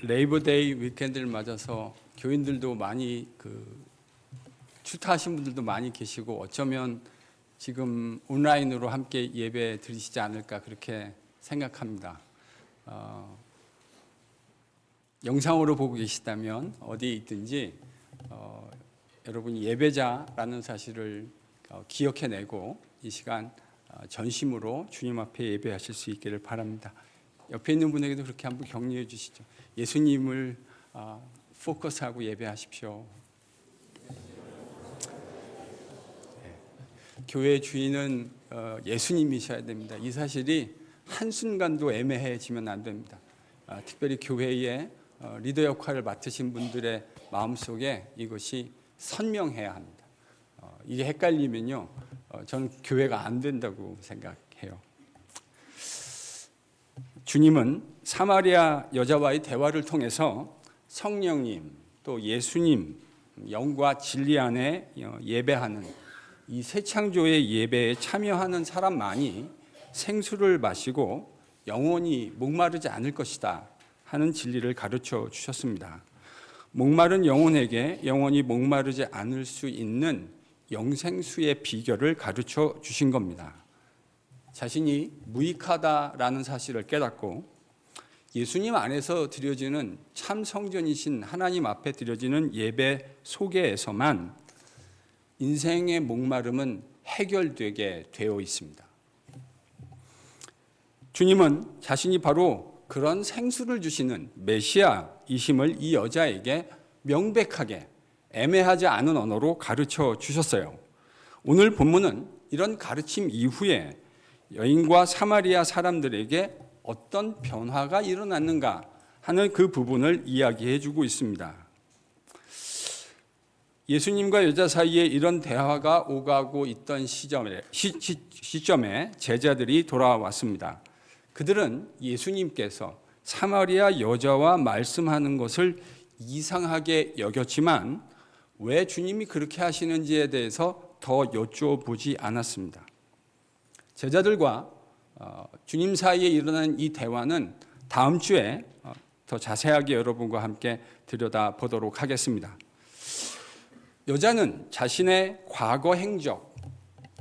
레이버데이 위켄드를 맞아서 교인들도 많이 출타하신 분들도 많이 계시고 어쩌면 지금 온라인으로 함께 예배 드리시지 않을까 그렇게 생각합니다. 영상으로 보고 계시다면 어디에 있든지 여러분이 예배자라는 사실을 기억해내고 이 시간 전심으로 주님 앞에 예배하실 수 있기를 바랍니다. 옆에 있는 분에게도 그렇게 한번 격려해 주시죠. 예수님을 포커스하고 예배하십시오. 교회의 주인은 예수님이셔야 됩니다. 이 사실이 한순간도 애매해지면 안 됩니다. 특별히 교회의 리더 역할을 맡으신 분들의 마음속에 이것이 선명해야 합니다. 이게 헷갈리면요, 저는 교회가 안 된다고 생각해요. 주님은 사마리아 여자와의 대화를 통해서 성령님 또 예수님 영과 진리 안에 예배하는 이 새 창조의 예배에 참여하는 사람만이 생수를 마시고 영원히 목마르지 않을 것이다 하는 진리를 가르쳐 주셨습니다. 목마른 영혼에게 영원히 목마르지 않을 수 있는 영생수의 비결을 가르쳐 주신 겁니다. 자신이 무익하다라는 사실을 깨닫고 예수님 안에서 드려지는 참 성전이신 하나님 앞에 드려지는 예배 속에서만 인생의 목마름은 해결되게 되어 있습니다. 주님은 자신이 바로 그런 생수를 주시는 메시아이심을 이 여자에게 명백하게 애매하지 않은 언어로 가르쳐 주셨어요. 오늘 본문은 이런 가르침 이후에 여인과 사마리아 사람들에게 어떤 변화가 일어났는가 하는 그 부분을 이야기해 주고 있습니다. 예수님과 여자 사이에 이런 대화가 오가고 있던 시점에 제자들이 돌아왔습니다. 그들은 예수님께서 사마리아 여자와 말씀하는 것을 이상하게 여겼지만 왜 주님이 그렇게 하시는지에 대해서 더 여쭤보지 않았습니다. 제자들과 주님 사이에 일어난 이 대화는 다음 주에 더 자세하게 여러분과 함께 들여다보도록 하겠습니다. 여자는 자신의 과거 행적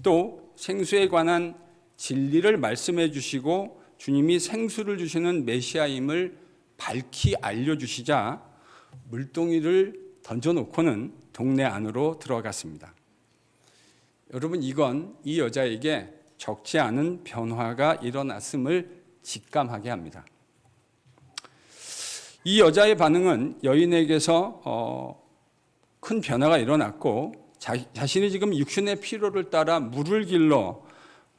또 생수에 관한 진리를 말씀해 주시고 주님이 생수를 주시는 메시아임을 밝히 알려주시자 물동이를 던져놓고는 동네 안으로 들어갔습니다. 여러분, 이건 이 여자에게 적지 않은 변화가 일어났음을 직감하게 합니다. 이 여자의 반응은 여인에게서 큰 변화가 일어났고 자신이 지금 육신의 필요를 따라 물을 길러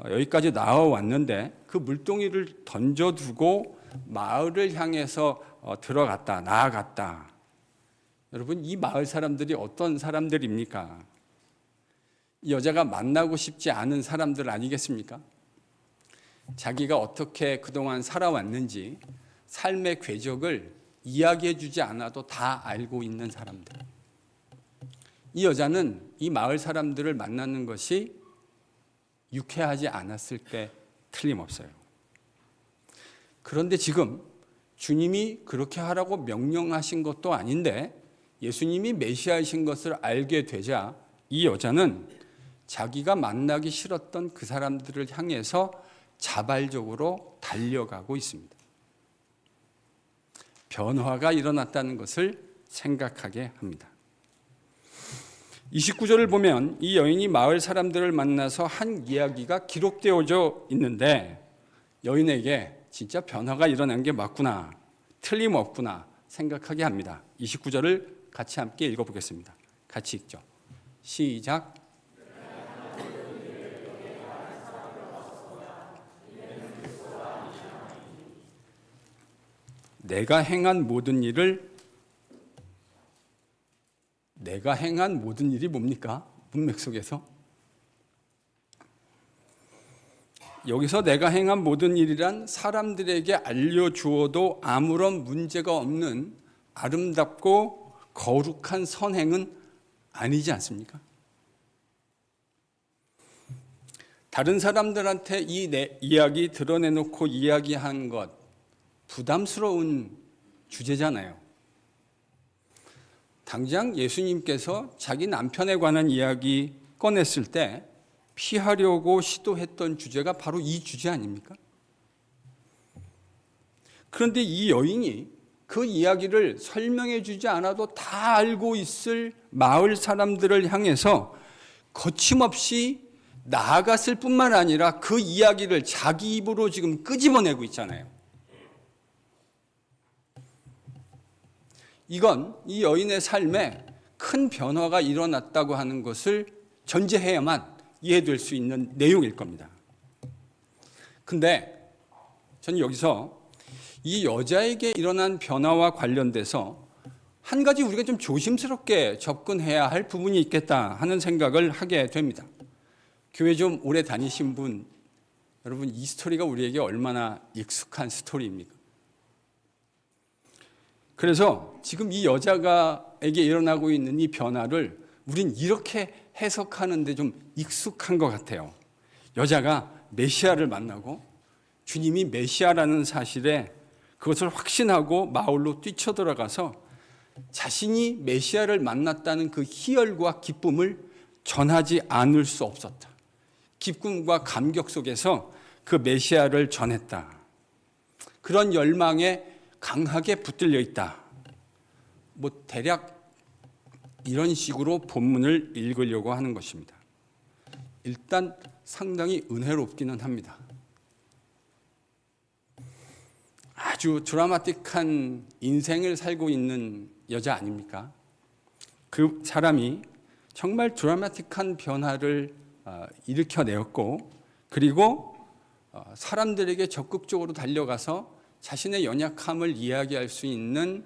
여기까지 나와왔는데 그 물동이를 던져두고 마을을 향해서 나아갔다. 여러분, 이 마을 사람들이 어떤 사람들입니까? 이 여자가 만나고 싶지 않은 사람들 아니겠습니까? 자기가 어떻게 그동안 살아왔는지 삶의 궤적을 이야기해 주지 않아도 다 알고 있는 사람들. 이 여자는 이 마을 사람들을 만나는 것이 유쾌하지 않았을 때 틀림없어요. 그런데 지금 주님이 그렇게 하라고 명령하신 것도 아닌데 예수님이 메시아이신 것을 알게 되자 이 여자는 자기가 만나기 싫었던 그 사람들을 향해서 자발적으로 달려가고 있습니다. 변화가 일어났다는 것을 생각하게 합니다. 29절을 보면 이 여인이 마을 사람들을 만나서 한 이야기가 기록되어져 있는데 여인에게 진짜 변화가 일어난 게 맞구나, 틀림없구나 생각하게 합니다. 29절을 같이 함께 읽어보겠습니다. 같이 읽죠. 시작. 내가 행한 모든 일이 뭡니까? 문맥 속에서 여기서 내가 행한 모든 일이란 사람들에게 알려주어도 아무런 문제가 없는 아름답고 거룩한 선행은 아니지 않습니까? 다른 사람들한테 이 내 이야기 드러내놓고 이야기한 것 부담스러운 주제잖아요. 당장 예수님께서 자기 남편에 관한 이야기 꺼냈을 때 피하려고 시도했던 주제가 바로 이 주제 아닙니까? 그런데 이 여인이 그 이야기를 설명해 주지 않아도 다 알고 있을 마을 사람들을 향해서 거침없이 나아갔을 뿐만 아니라 그 이야기를 자기 입으로 지금 끄집어내고 있잖아요. 이건 이 여인의 삶에 큰 변화가 일어났다고 하는 것을 전제해야만 이해될 수 있는 내용일 겁니다. 근데 저는 여기서 이 여자에게 일어난 변화와 관련돼서 한 가지 우리가 좀 조심스럽게 접근해야 할 부분이 있겠다 하는 생각을 하게 됩니다. 교회 좀 오래 다니신 분, 여러분 이 스토리가 우리에게 얼마나 익숙한 스토리입니까? 그래서 지금 이 여자에게 일어나고 있는 이 변화를 우린 이렇게 해석하는데 좀 익숙한 것 같아요. 여자가 메시아를 만나고 주님이 메시아라는 사실에 그것을 확신하고 마을로 뛰쳐들어가서 자신이 메시아를 만났다는 그 희열과 기쁨을 전하지 않을 수 없었다. 기쁨과 감격 속에서 그 메시아를 전했다. 그런 열망에 강하게 붙들려 있다. 대략 이런 식으로 본문을 읽으려고 하는 것입니다. 일단 상당히 은혜롭기는 합니다. 아주 드라마틱한 인생을 살고 있는 여자 아닙니까? 그 사람이 정말 드라마틱한 변화를 일으켜내었고, 그리고 사람들에게 적극적으로 달려가서 자신의 연약함을 이야기할 수 있는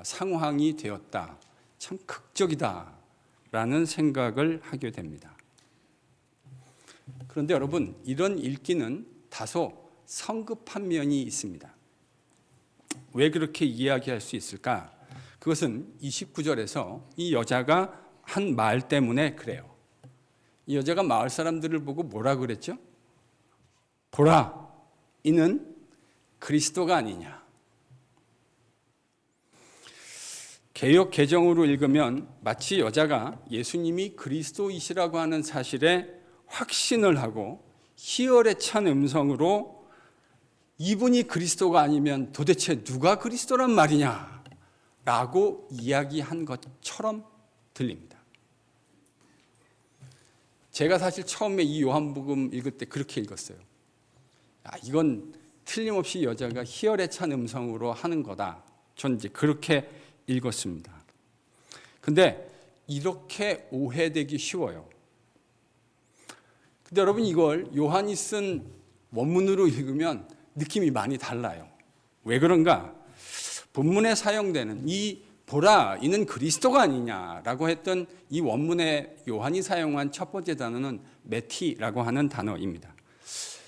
상황이 되었다. 참 극적이다라는 생각을 하게 됩니다. 그런데 여러분, 이런 읽기는 다소 성급한 면이 있습니다. 왜 그렇게 이야기할 수 있을까? 그것은 29절에서 이 여자가 한 말 때문에 그래요. 이 여자가 마을 사람들을 보고 뭐라 그랬죠? 보라, 이는 그리스도가 아니냐. 개역 개정으로 읽으면 마치 여자가 예수님이 그리스도이시라고 하는 사실에 확신을 하고 희열에 찬 음성으로 이분이 그리스도가 아니면 도대체 누가 그리스도란 말이냐 라고 이야기한 것처럼 들립니다. 제가 사실 처음에 이 요한복음 읽을 때 그렇게 읽었어요. 이건 틀림없이 여자가 희열에 찬 음성으로 하는 거다. 전 이제 그렇게 읽었습니다. 근데 이렇게 오해되기 쉬워요. 근데 여러분 이걸 요한이 쓴 원문으로 읽으면 느낌이 많이 달라요. 왜 그런가? 본문에 사용되는 이 보라, 이는 그리스도가 아니냐라고 했던 이 원문에 요한이 사용한 첫 번째 단어는 메티라고 하는 단어입니다.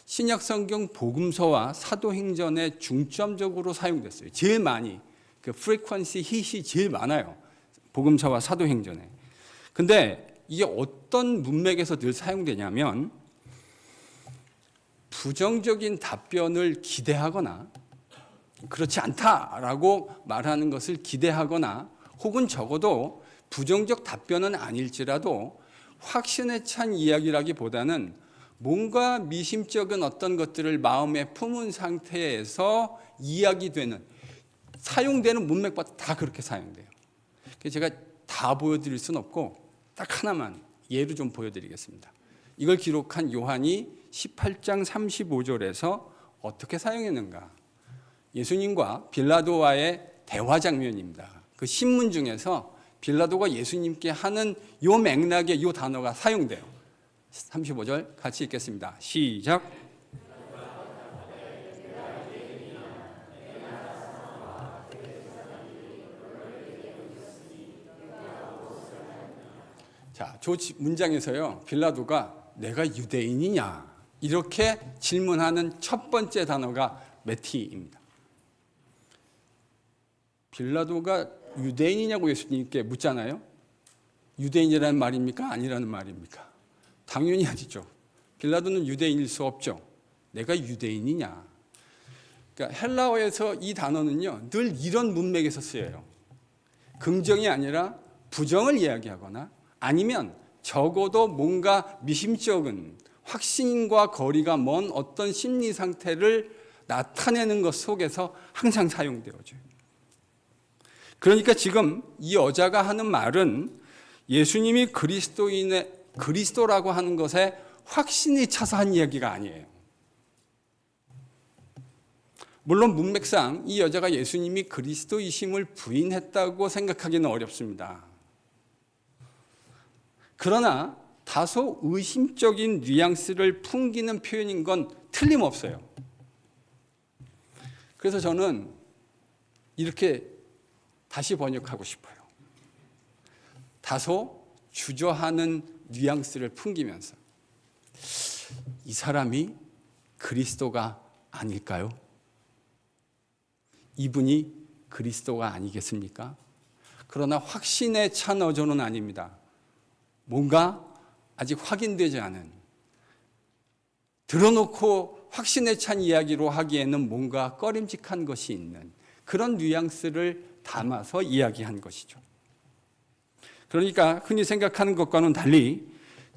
신약 성경 복음서와 사도행전에 중점적으로 사용됐어요. 제일 많이 그 frequency hit이 제일 많아요. 복음서와 사도행전에. 근데 이게 어떤 문맥에서 늘 사용되냐면 부정적인 답변을 기대하거나 그렇지 않다라고 말하는 것을 기대하거나 혹은 적어도 부정적 답변은 아닐지라도 확신에 찬 이야기라기보다는 뭔가 미심쩍은 어떤 것들을 마음에 품은 상태에서 이야기되는 사용되는 문맥마다 다 그렇게 사용돼요. 그래서 제가 다 보여드릴 수는 없고 딱 하나만 예로 좀 보여드리겠습니다. 이걸 기록한 요한이 18장 35절에서 어떻게 사용했는가? 예수님과 빌라도와의 대화 장면입니다. 그 신문 중에서 빌라도가 예수님께 하는 요 맥락의 요 단어가 사용돼요. 35절 같이 읽겠습니다. 시작. 자, 저 문장에서요, 빌라도가 내가 유대인이냐? 이렇게 질문하는 첫 번째 단어가 메티입니다. 빌라도가 유대인이냐고 예수님께 묻잖아요. 유대인이라는 말입니까? 아니라는 말입니까? 당연히 아니죠. 빌라도는 유대인일 수 없죠. 내가 유대인이냐? 그러니까 헬라어에서 이 단어는요, 늘 이런 문맥에서 쓰여요. 긍정이 아니라 부정을 이야기하거나 아니면 적어도 뭔가 미심쩍은 확신과 거리가 먼 어떤 심리 상태를 나타내는 것 속에서 항상 사용되어져요. 그러니까 지금 이 여자가 하는 말은 예수님이 그리스도라고 하는 것에 확신이 차서 한 이야기가 아니에요. 물론 문맥상 이 여자가 예수님이 그리스도이심을 부인했다고 생각하기는 어렵습니다. 그러나 다소 의심적인 뉘앙스를 풍기는 표현인 건 틀림없어요. 그래서 저는 이렇게 다시 번역하고 싶어요. 다소 주저하는 뉘앙스를 풍기면서 이 사람이 그리스도가 아닐까요? 이분이 그리스도가 아니겠습니까? 그러나 확신에 찬 어조는 아닙니다. 뭔가 아직 확인되지 않은, 들어놓고 확신에 찬 이야기로 하기에는 뭔가 꺼림직한 것이 있는 그런 뉘앙스를 담아서 이야기한 것이죠. 그러니까 흔히 생각하는 것과는 달리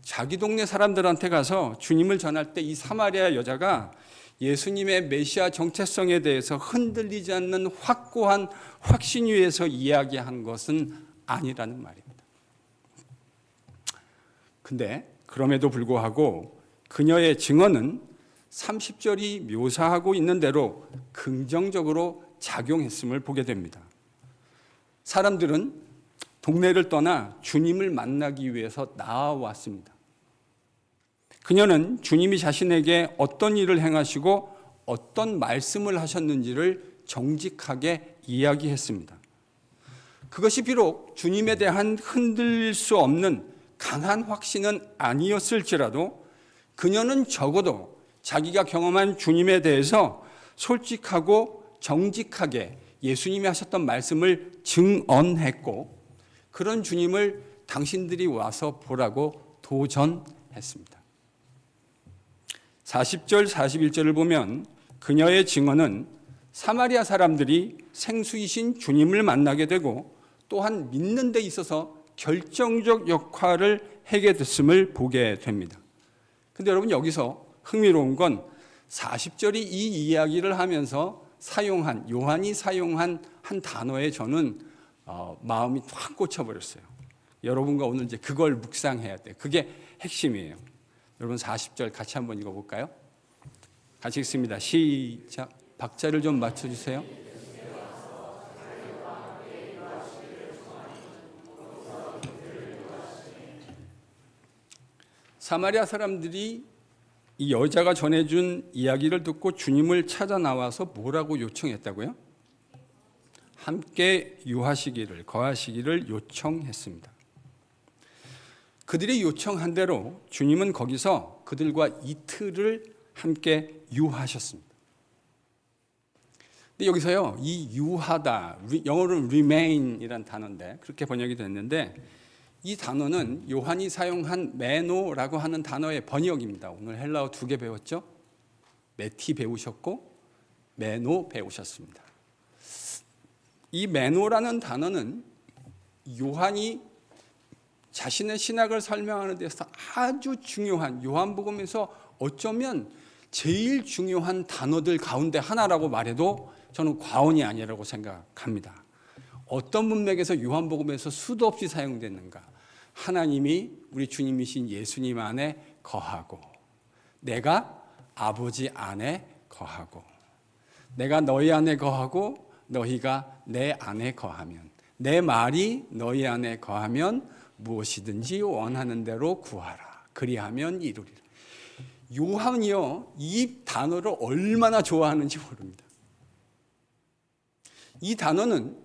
자기 동네 사람들한테 가서 주님을 전할 때 이 사마리아 여자가 예수님의 메시아 정체성에 대해서 흔들리지 않는 확고한 확신 위에서 이야기한 것은 아니라는 말입니다. 근데 그럼에도 불구하고 그녀의 증언은 30절이 묘사하고 있는 대로 긍정적으로 작용했음을 보게 됩니다. 사람들은 동네를 떠나 주님을 만나기 위해서 나와왔습니다. 그녀는 주님이 자신에게 어떤 일을 행하시고 어떤 말씀을 하셨는지를 정직하게 이야기했습니다. 그것이 비록 주님에 대한 흔들릴 수 없는 강한 확신은 아니었을지라도 그녀는 적어도 자기가 경험한 주님에 대해서 솔직하고 정직하게 예수님이 하셨던 말씀을 증언했고 그런 주님을 당신들이 와서 보라고 도전했습니다. 40절, 41절을 보면 그녀의 증언은 사마리아 사람들이 생수이신 주님을 만나게 되고 또한 믿는 데 있어서 결정적 역할을 하게 됐음을 보게 됩니다. 근데 여러분 여기서 흥미로운 건 40절이 이 이야기를 하면서 요한이 사용한 한 단어에 저는 마음이 확 꽂혀버렸어요. 여러분과 오늘 이제 그걸 묵상해야 돼요. 그게 핵심이에요. 여러분 40절 같이 한번 읽어볼까요? 같이 읽습니다. 시작. 박자를 좀 맞춰주세요. 사마리아 사람들이 이 여자가 전해준 이야기를 듣고 주님을 찾아 나와서 뭐라고 요청했다고요? 함께 거하시기를 요청했습니다. 그들이 요청한 대로 주님은 거기서 그들과 이틀을 함께 유하셨습니다. 근데 여기서요, 이 유하다, 영어로는 remain이란 단어인데 그렇게 번역이 됐는데 이 단어는 요한이 사용한 메노라고 하는 단어의 번역입니다. 오늘 헬라어 2개 배웠죠? 메티 배우셨고 메노 배우셨습니다. 이 메노라는 단어는 요한이 자신의 신학을 설명하는 데서 아주 중요한, 요한복음에서 어쩌면 제일 중요한 단어들 가운데 하나라고 말해도 저는 과언이 아니라고 생각합니다. 어떤 문맥에서 요한복음에서 수도 없이 사용됐는가? 하나님이 우리 주님이신 예수님 안에 거하고 내가 아버지 안에 거하고 내가 너희 안에 거하고 너희가 내 안에 거하면 내 말이 너희 안에 거하면 무엇이든지 원하는 대로 구하라. 그리하면 이루리라. 요한이요, 이 단어를 얼마나 좋아하는지 모릅니다. 이 단어는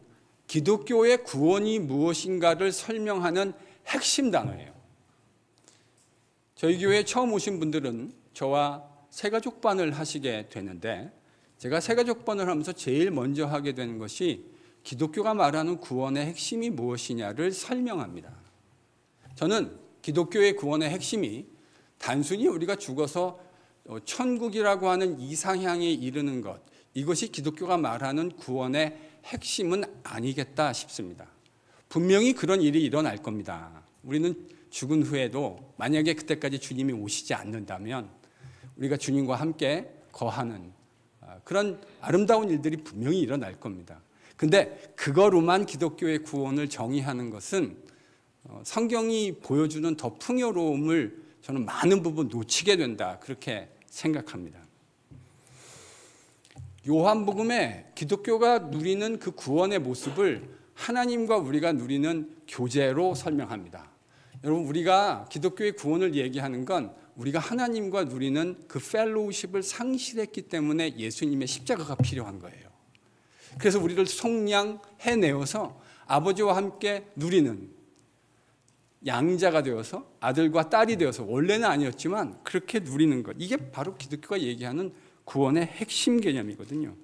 기독교의 구원이 무엇인가를 설명하는 핵심 단어예요. 저희 교회에 처음 오신 분들은 저와 새가족반을 하시게 되는데 제가 새가족반을 하면서 제일 먼저 하게 되는 것이 기독교가 말하는 구원의 핵심이 무엇이냐를 설명합니다. 저는 기독교의 구원의 핵심이 단순히 우리가 죽어서 천국이라고 하는 이상향에 이르는 것, 이것이 기독교가 말하는 구원의 핵심은 아니겠다 싶습니다. 분명히 그런 일이 일어날 겁니다. 우리는 죽은 후에도 만약에 그때까지 주님이 오시지 않는다면 우리가 주님과 함께 거하는 그런 아름다운 일들이 분명히 일어날 겁니다. 근데 그거로만 기독교의 구원을 정의하는 것은 성경이 보여주는 더 풍요로움을 저는 많은 부분 놓치게 된다, 그렇게 생각합니다. 요한복음에 기독교가 누리는 그 구원의 모습을 하나님과 우리가 누리는 교제로 설명합니다. 여러분, 우리가 기독교의 구원을 얘기하는 건 우리가 하나님과 누리는 그 펠로우십을 상실했기 때문에 예수님의 십자가가 필요한 거예요. 그래서 우리를 속량해내어서 아버지와 함께 누리는 양자가 되어서 아들과 딸이 되어서, 원래는 아니었지만 그렇게 누리는 것, 이게 바로 기독교가 얘기하는 구원의 핵심 개념이거든요.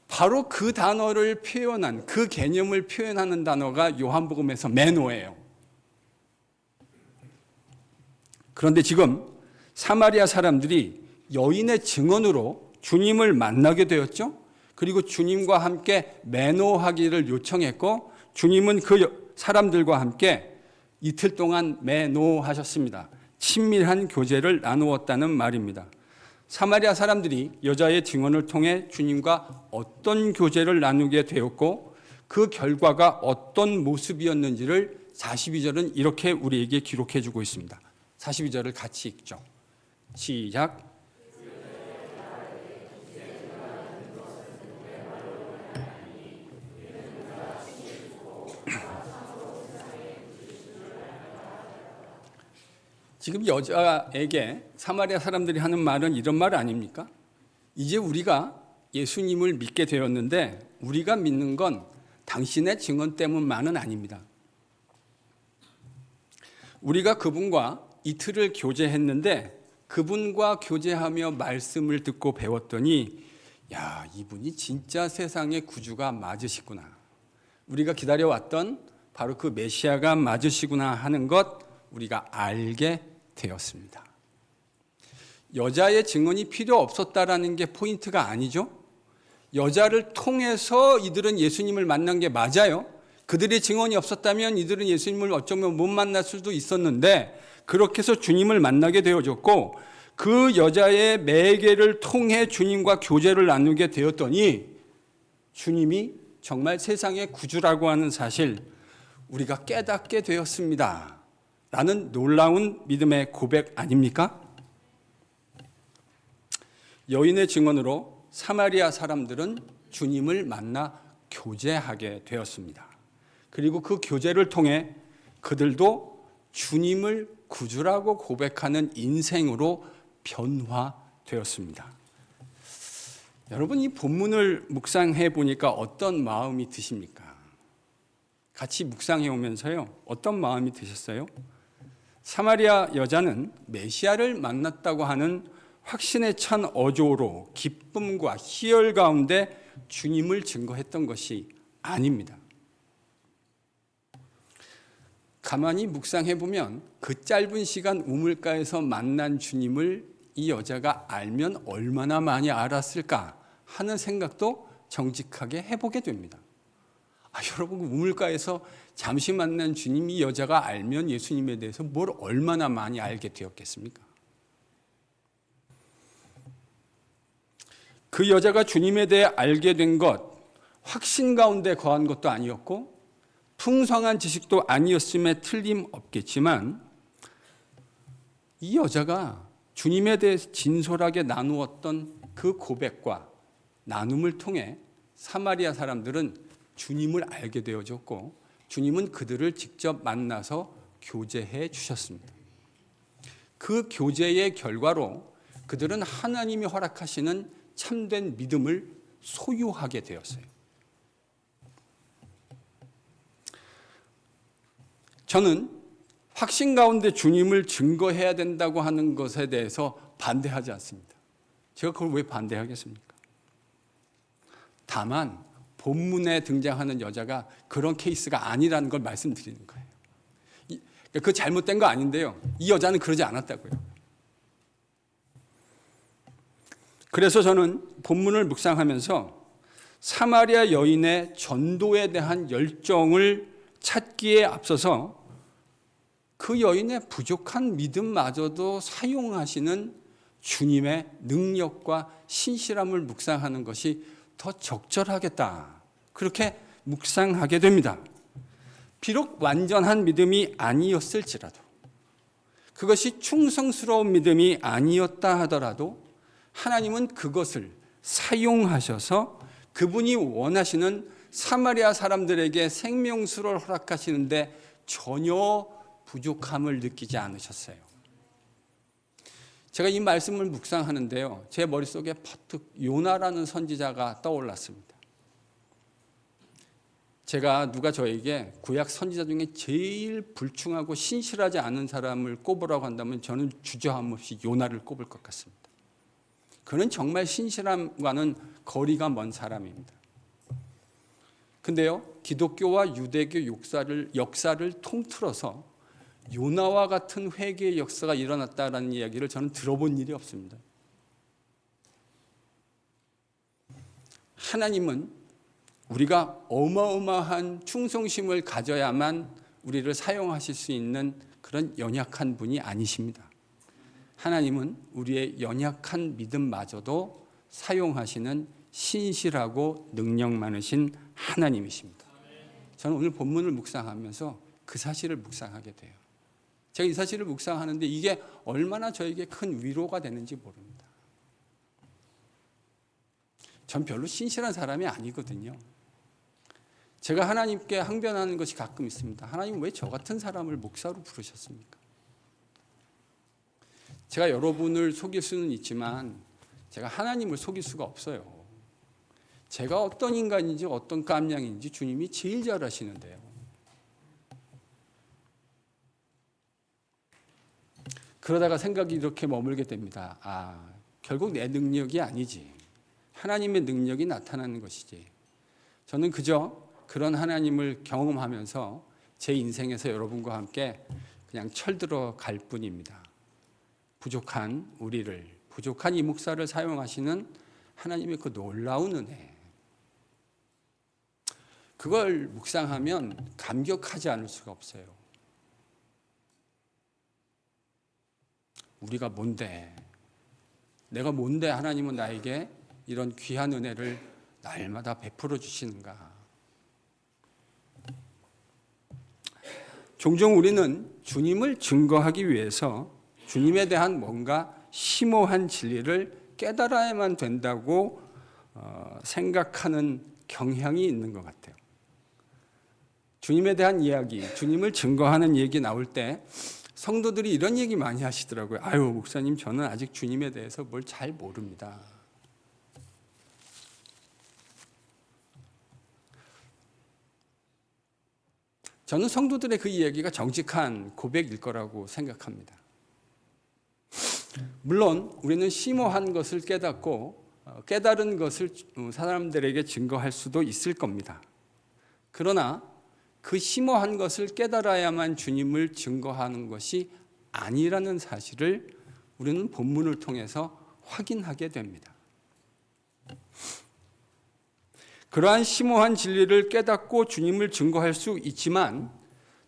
바로 그 단어를 표현한, 그 개념을 표현하는 단어가 요한복음에서 매노예요. 그런데 지금 사마리아 사람들이 여인의 증언으로 주님을 만나게 되었죠. 그리고 주님과 함께 매노하기를 요청했고, 주님은 그 사람들과 함께 이틀 동안 매노하셨습니다. 친밀한 교제를 나누었다는 말입니다. 사마리아 사람들이 여자의 증언을 통해 주님과 어떤 교제를 나누게 되었고 그 결과가 어떤 모습이었는지를 42절은 이렇게 우리에게 기록해 주고 있습니다. 42절을 같이 읽죠. 시작. 지금 여자에게 사마리아 사람들이 하는 말은 이런 말 아닙니까? 이제 우리가 예수님을 믿게 되었는데 우리가 믿는 건 당신의 증언 때문만은 아닙니다. 우리가 그분과 이틀을 교제했는데 그분과 교제하며 말씀을 듣고 배웠더니 야, 이분이 진짜 세상의 구주가 맞으시구나. 우리가 기다려왔던 바로 그 메시아가 맞으시구나 하는 것 우리가 알게 되었습니다. 여자의 증언이 필요 없었다라는 게 포인트가 아니죠. 여자를 통해서 이들은 예수님을 만난 게 맞아요. 그들의 증언이 없었다면 이들은 예수님을 어쩌면 못 만날 수도 있었는데 그렇게 해서 주님을 만나게 되어졌고 그 여자의 매개를 통해 주님과 교제를 나누게 되었더니 주님이 정말 세상의 구주라고 하는 사실 우리가 깨닫게 되었습니다. 라는 놀라운 믿음의 고백 아닙니까? 여인의 증언으로 사마리아 사람들은 주님을 만나 교제하게 되었습니다. 그리고 그 교제를 통해 그들도 주님을 구주라고 고백하는 인생으로 변화되었습니다. 여러분, 이 본문을 묵상해 보니까 어떤 마음이 드십니까? 같이 묵상해 오면서요, 어떤 마음이 드셨어요? 사마리아 여자는 메시아를 만났다고 하는 확신에 찬 어조로 기쁨과 희열 가운데 주님을 증거했던 것이 아닙니다. 가만히 묵상해 보면 그 짧은 시간 우물가에서 만난 주님을 이 여자가 알면 얼마나 많이 알았을까 하는 생각도 정직하게 해보게 됩니다. 여러분, 우물가에서 잠시 만난 주님, 이 여자가 알면 예수님에 대해서 뭘 얼마나 많이 알게 되었겠습니까? 그 여자가 주님에 대해 알게 된 것, 확신 가운데 거한 것도 아니었고 풍성한 지식도 아니었음에 틀림없겠지만 이 여자가 주님에 대해서 진솔하게 나누었던 그 고백과 나눔을 통해 사마리아 사람들은 주님을 알게 되어졌고 주님은 그들을 직접 만나서 교제해 주셨습니다. 그 교제의 결과로 그들은 하나님이 허락하시는 참된 믿음을 소유하게 되었어요. 저는 확신 가운데 주님을 증거해야 된다고 하는 것에 대해서 반대하지 않습니다. 제가 그걸 왜 반대하겠습니까? 다만 본문에 등장하는 여자가 그런 케이스가 아니라는 걸 말씀드리는 거예요. 그 잘못된 거 아닌데요. 이 여자는 그러지 않았다고요. 그래서 저는 본문을 묵상하면서 사마리아 여인의 전도에 대한 열정을 찾기에 앞서서 그 여인의 부족한 믿음마저도 사용하시는 주님의 능력과 신실함을 묵상하는 것이 더 적절하겠다. 그렇게 묵상하게 됩니다. 비록 완전한 믿음이 아니었을지라도, 그것이 충성스러운 믿음이 아니었다 하더라도 하나님은 그것을 사용하셔서 그분이 원하시는 사마리아 사람들에게 생명수를 허락하시는데 전혀 부족함을 느끼지 않으셨어요. 제가 이 말씀을 묵상하는데요, 제 머릿속에 퍼뜩 요나라는 선지자가 떠올랐습니다. 제가 누가 저에게 구약 선지자 중에 제일 불충하고 신실하지 않은 사람을 꼽으라고 한다면 저는 주저함 없이 요나를 꼽을 것 같습니다. 그는 정말 신실함과는 거리가 먼 사람입니다. 근데요, 기독교와 유대교 역사를 통틀어서 요나와 같은 회개의 역사가 일어났다라는 이야기를 저는 들어본 일이 없습니다. 하나님은 우리가 어마어마한 충성심을 가져야만 우리를 사용하실 수 있는 그런 연약한 분이 아니십니다. 하나님은 우리의 연약한 믿음마저도 사용하시는 신실하고 능력 많으신 하나님이십니다. 저는 오늘 본문을 묵상하면서 그 사실을 묵상하게 돼요. 제가 이 사실을 묵상하는데 이게 얼마나 저에게 큰 위로가 되는지 모릅니다. 전 별로 신실한 사람이 아니거든요. 제가 하나님께 항변하는 것이 가끔 있습니다. 하나님, 왜 저 같은 사람을 목사로 부르셨습니까? 제가 여러분을 속일 수는 있지만 제가 하나님을 속일 수가 없어요. 제가 어떤 인간인지 어떤 깜냥인지 주님이 제일 잘 아시는데요. 그러다가 생각이 이렇게 머물게 됩니다. 결국 내 능력이 아니지, 하나님의 능력이 나타나는 것이지. 저는 그저 그런 하나님을 경험하면서 제 인생에서 여러분과 함께 그냥 철들어 갈 뿐입니다. 부족한 우리를, 부족한 이 목사를 사용하시는 하나님의 그 놀라운 은혜, 그걸 묵상하면 감격하지 않을 수가 없어요. 우리가 뭔데, 내가 뭔데 하나님은 나에게 이런 귀한 은혜를 날마다 베풀어 주시는가. 종종 우리는 주님을 증거하기 위해서 주님에 대한 뭔가 심오한 진리를 깨달아야만 된다고 생각하는 경향이 있는 것 같아요. 주님에 대한 이야기, 주님을 증거하는 얘기 나올 때 성도들이 이런 얘기 많이 하시더라고요. 목사님, 저는 아직 주님에 대해서 뭘 잘 모릅니다. 저는 성도들의 그 이야기가 정직한 고백일 거라고 생각합니다. 물론 우리는 심오한 것을 깨닫고 깨달은 것을 사람들에게 증거할 수도 있을 겁니다. 그러나 그 심오한 것을 깨달아야만 주님을 증거하는 것이 아니라는 사실을 우리는 본문을 통해서 확인하게 됩니다. 그러한 심오한 진리를 깨닫고 주님을 증거할 수 있지만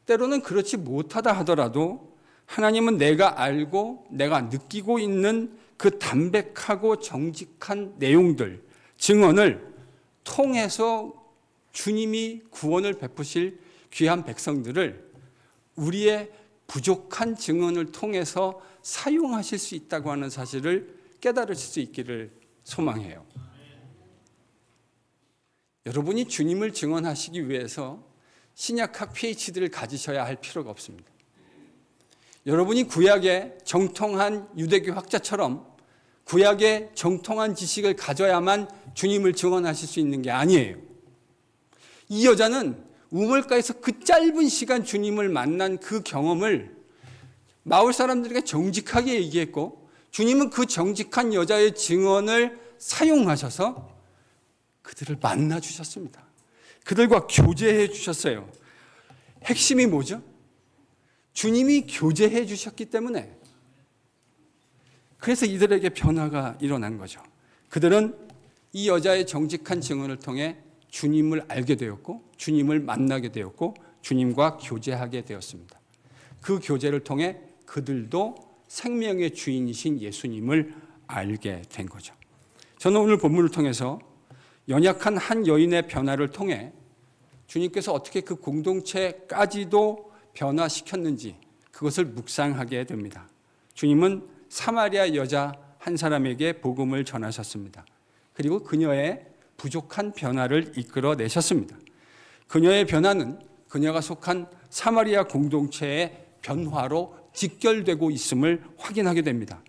때로는 그렇지 못하다 하더라도 하나님은 내가 알고 내가 느끼고 있는 그 담백하고 정직한 내용들, 증언을 통해서 주님이 구원을 베푸실 귀한 백성들을 우리의 부족한 증언을 통해서 사용하실 수 있다고 하는 사실을 깨달을 수 있기를 소망해요. 여러분이 주님을 증언하시기 위해서 신약학 PhD를 가지셔야 할 필요가 없습니다. 여러분이 구약의 정통한 유대교 학자처럼 구약의 정통한 지식을 가져야만 주님을 증언하실 수 있는 게 아니에요. 이 여자는 우물가에서 그 짧은 시간 주님을 만난 그 경험을 마을 사람들에게 정직하게 얘기했고, 주님은 그 정직한 여자의 증언을 사용하셔서 그들을 만나 주셨습니다. 그들과 교제해 주셨어요. 핵심이 뭐죠? 주님이 교제해 주셨기 때문에, 그래서 이들에게 변화가 일어난 거죠. 그들은 이 여자의 정직한 증언을 통해 주님을 알게 되었고 주님을 만나게 되었고 주님과 교제하게 되었습니다. 그 교제를 통해 그들도 생명의 주인이신 예수님을 알게 된 거죠. 저는 오늘 본문을 통해서 연약한 한 여인의 변화를 통해 주님께서 어떻게 그 공동체까지도 변화시켰는지 그것을 묵상하게 됩니다. 주님은 사마리아 여자 한 사람에게 복음을 전하셨습니다. 그리고 그녀의 부족한 변화를 이끌어내셨습니다. 그녀의 변화는 그녀가 속한 사마리아 공동체의 변화로 직결되고 있음을 확인하게 됩니다.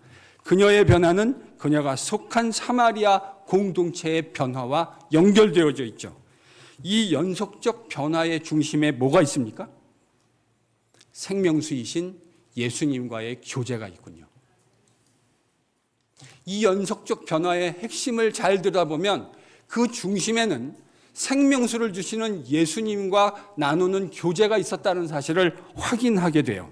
그녀의 변화는 그녀가 속한 사마리아 공동체의 변화와 연결되어져 있죠. 이 연속적 변화의 중심에 뭐가 있습니까? 생명수이신 예수님과의 교제가 있군요. 이 연속적 변화의 핵심을 잘 들여다보면 그 중심에는 생명수를 주시는 예수님과 나누는 교제가 있었다는 사실을 확인하게 돼요.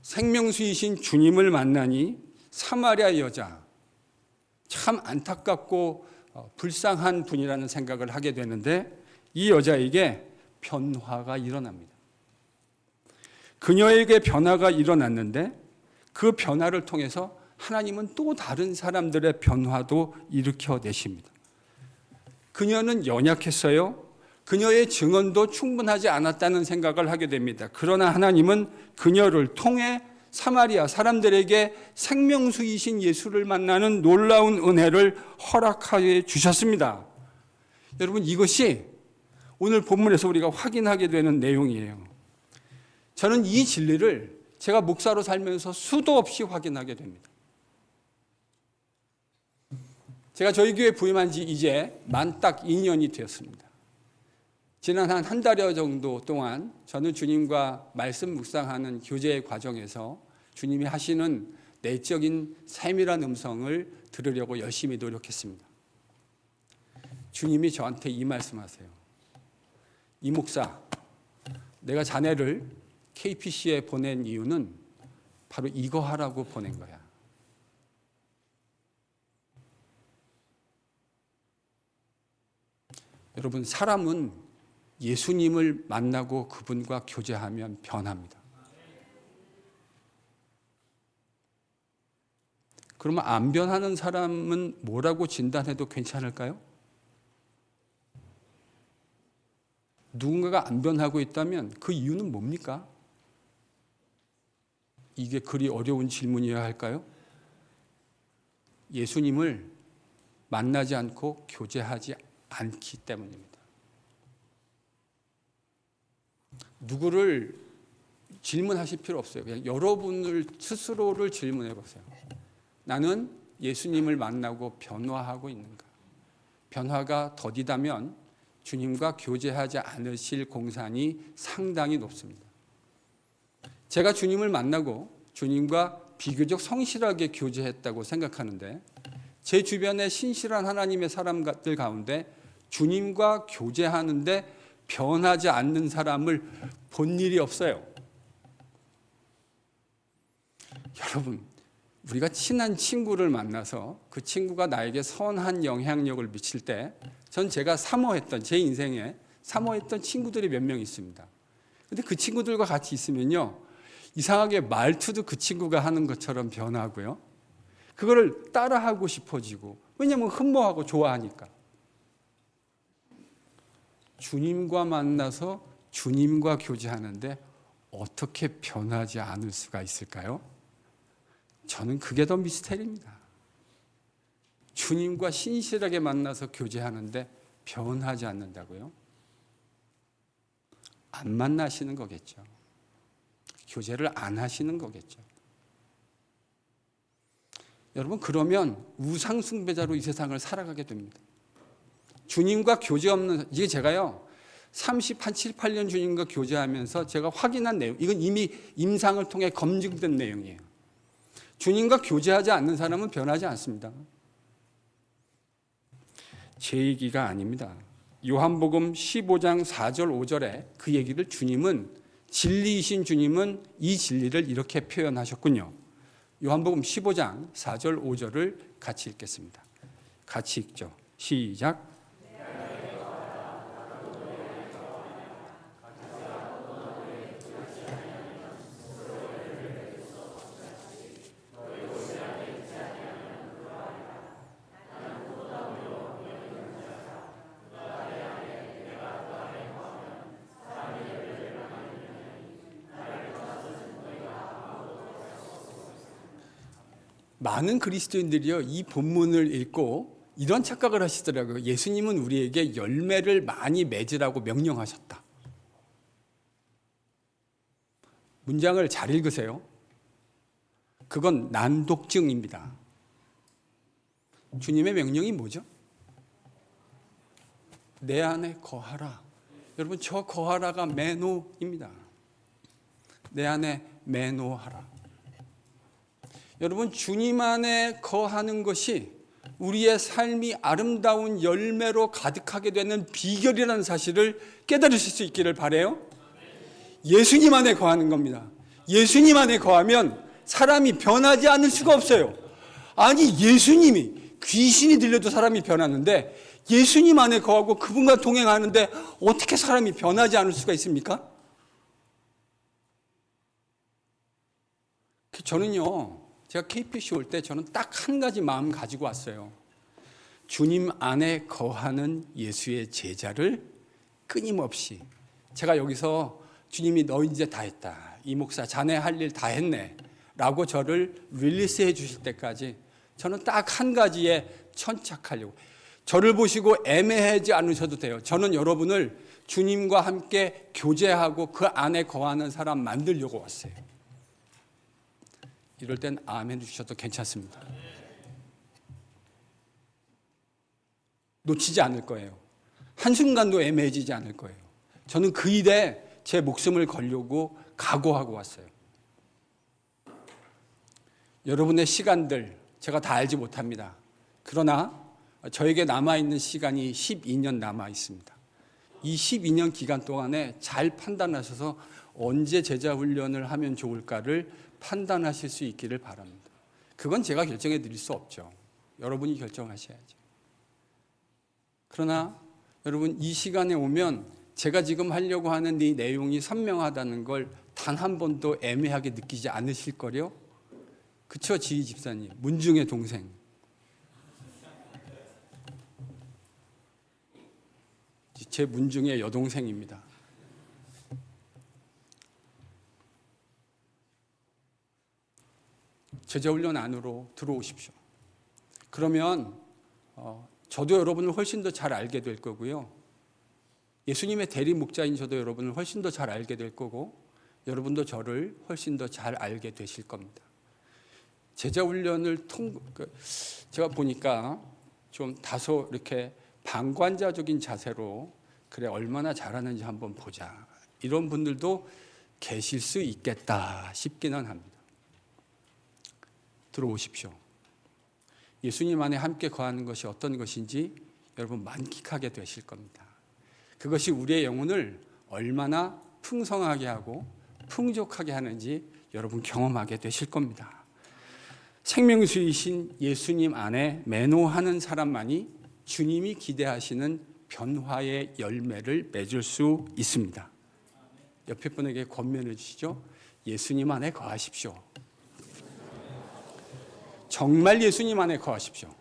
생명수이신 주님을 만나니 사마리아 여자, 참 안타깝고 불쌍한 분이라는 생각을 하게 되는데 이 여자에게 변화가 일어납니다. 그녀에게 변화가 일어났는데 그 변화를 통해서 하나님은 또 다른 사람들의 변화도 일으켜내십니다. 그녀는 연약했어요. 그녀의 증언도 충분하지 않았다는 생각을 하게 됩니다. 그러나 하나님은 그녀를 통해 사마리아 사람들에게 생명수이신 예수를 만나는 놀라운 은혜를 허락하여 주셨습니다. 여러분, 이것이 오늘 본문에서 우리가 확인하게 되는 내용이에요. 저는 이 진리를 제가 목사로 살면서 수도 없이 확인하게 됩니다. 제가 저희 교회 부임한 지 이제 만 딱 2년이 되었습니다. 지난 한 달여 정도 동안 저는 주님과 말씀 묵상하는 교제의 과정에서 주님이 하시는 내적인 세밀한 음성을 들으려고 열심히 노력했습니다. 주님이 저한테 이 말씀하세요. 이 목사, 내가 자네를 KPC에 보낸 이유는 바로 이거 하라고 보낸 거야. 여러분, 사람은 예수님을 만나고 그분과 교제하면 변합니다. 그러면 안 변하는 사람은 뭐라고 진단해도 괜찮을까요? 누군가가 안 변하고 있다면 그 이유는 뭡니까? 이게 그리 어려운 질문이어야 할까요? 예수님을 만나지 않고 교제하지 않기 때문입니다. 누구를 질문하실 필요 없어요. 그냥 여러분을 스스로를 질문해 보세요. 나는 예수님을 만나고 변화하고 있는가? 변화가 더디다면 주님과 교제하지 않으실 공산이 상당히 높습니다. 제가 주님을 만나고 주님과 비교적 성실하게 교제했다고 생각하는데 제 주변의 신실한 하나님의 사람들 가운데 주님과 교제하는데 변하지 않는 사람을 본 일이 없어요. 여러분, 우리가 친한 친구를 만나서 그 친구가 나에게 선한 영향력을 미칠 때 전 제가 사모했던, 제 인생에 사모했던 친구들이 몇 명 있습니다. 근데 그 친구들과 같이 있으면요, 이상하게 말투도 그 친구가 하는 것처럼 변하고요, 그거를 따라하고 싶어지고, 왜냐하면 흠모하고 좋아하니까. 주님과 만나서 주님과 교제하는데 어떻게 변하지 않을 수가 있을까요? 저는 그게 더 미스테리입니다. 주님과 신실하게 만나서 교제하는데 변하지 않는다고요? 안 만나시는 거겠죠. 교제를 안 하시는 거겠죠. 여러분, 그러면 우상숭배자로 이 세상을 살아가게 됩니다. 주님과 교제 없는, 이게 제가요 7, 8년 주님과 교제하면서 제가 확인한 내용, 이건 이미 임상을 통해 검증된 내용이에요. 주님과 교제하지 않는 사람은 변하지 않습니다. 제 얘기가 아닙니다. 요한복음 15장 4절 5절에 그 얘기를 주님은, 진리이신 주님은 이 진리를 이렇게 표현하셨군요. 요한복음 15장 4절 5절을 같이 읽겠습니다. 같이 읽죠. 시작. 많은 그리스도인들이요, 이 본문을 읽고 이런 착각을 하시더라고요. 예수님은 우리에게 열매를 많이 맺으라고 명령하셨다. 문장을 잘 읽으세요. 그건 난독증입니다. 주님의 명령이 뭐죠? 내 안에 거하라. 여러분, 저 거하라가 메노입니다. 내 안에 메노하라. 여러분, 주님 안에 거하는 것이 우리의 삶이 아름다운 열매로 가득하게 되는 비결이라는 사실을 깨달으실 수 있기를 바라요. 예수님 안에 거하는 겁니다. 예수님 안에 거하면 사람이 변하지 않을 수가 없어요. 아니, 예수님이, 귀신이 들려도 사람이 변하는데 예수님 안에 거하고 그분과 동행하는데 어떻게 사람이 변하지 않을 수가 있습니까? 저는요, 제가 KPC 올 때 저는 딱 한 가지 마음 가지고 왔어요. 주님 안에 거하는 예수의 제자를 끊임없이, 제가 여기서 주님이 너 이제 다 했다, 이 목사 자네 할 일 다 했네 라고 저를 릴리스해 주실 때까지 저는 딱 한 가지에 천착하려고, 저를 보시고 애매하지 않으셔도 돼요. 저는 여러분을 주님과 함께 교제하고 그 안에 거하는 사람 만들려고 왔어요. 이럴 땐 아멘 주셔도 괜찮습니다. 놓치지 않을 거예요. 한순간도 애매해지지 않을 거예요. 저는 그 일에 제 목숨을 걸려고 각오하고 왔어요. 여러분의 시간들 제가 다 알지 못합니다. 그러나 저에게 남아있는 시간이 12년 남아 있습니다. 이 12년 기간 동안에 잘 판단하셔서 언제 제자 훈련을 하면 좋을까를 판단하실 수 있기를 바랍니다. 그건 제가 결정해 드릴 수 없죠. 여러분이 결정하셔야죠. 그러나 여러분, 이 시간에 오면 제가 지금 하려고 하는 이 내용이 선명하다는 걸 단 한 번도 애매하게 느끼지 않으실 거요? 그쵸, 지희 집사님, 문중의 동생. 제 문중의 여동생입니다. 제자훈련 안으로 들어오십시오. 그러면 저도 여러분을 훨씬 더 잘 알게 될 거고요. 예수님의 대리 목자인 저도 여러분을 훨씬 더 잘 알게 될 거고, 여러분도 저를 훨씬 더 잘 알게 되실 겁니다. 제자훈련을 제가 보니까 좀 다소 이렇게 방관자적인 자세로, 그래 얼마나 잘하는지 한번 보자, 이런 분들도 계실 수 있겠다 싶기는 합니다. 들어오십시오. 예수님 안에 함께 거하는 것이 어떤 것인지 여러분 만끽하게 되실 겁니다. 그것이 우리의 영혼을 얼마나 풍성하게 하고 풍족하게 하는지 여러분 경험하게 되실 겁니다. 생명수이신 예수님 안에 매노하는 사람만이 주님이 기대하시는 변화의 열매를 맺을 수 있습니다. 옆에 분에게 권면해 주시죠. 예수님 안에 거하십시오. 정말 예수님 안에 거하십시오.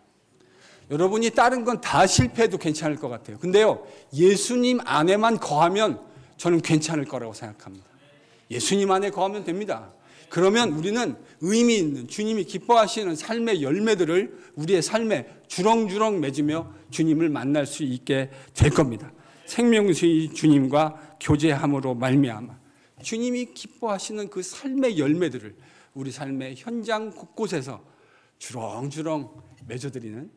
여러분이 다른 건 다 실패해도 괜찮을 것 같아요. 근데요, 예수님 안에만 거하면 저는 괜찮을 거라고 생각합니다. 예수님 안에 거하면 됩니다. 그러면 우리는 의미 있는, 주님이 기뻐하시는 삶의 열매들을 우리의 삶에 주렁주렁 맺으며 주님을 만날 수 있게 될 겁니다. 생명수의 주님과 교제함으로 말미암아 주님이 기뻐하시는 그 삶의 열매들을 우리 삶의 현장 곳곳에서 주렁주렁 맺어드리는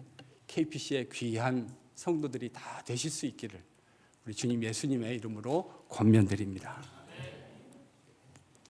KPC의 귀한 성도들이 다 되실 수 있기를 우리 주님 예수님의 이름으로 권면드립니다.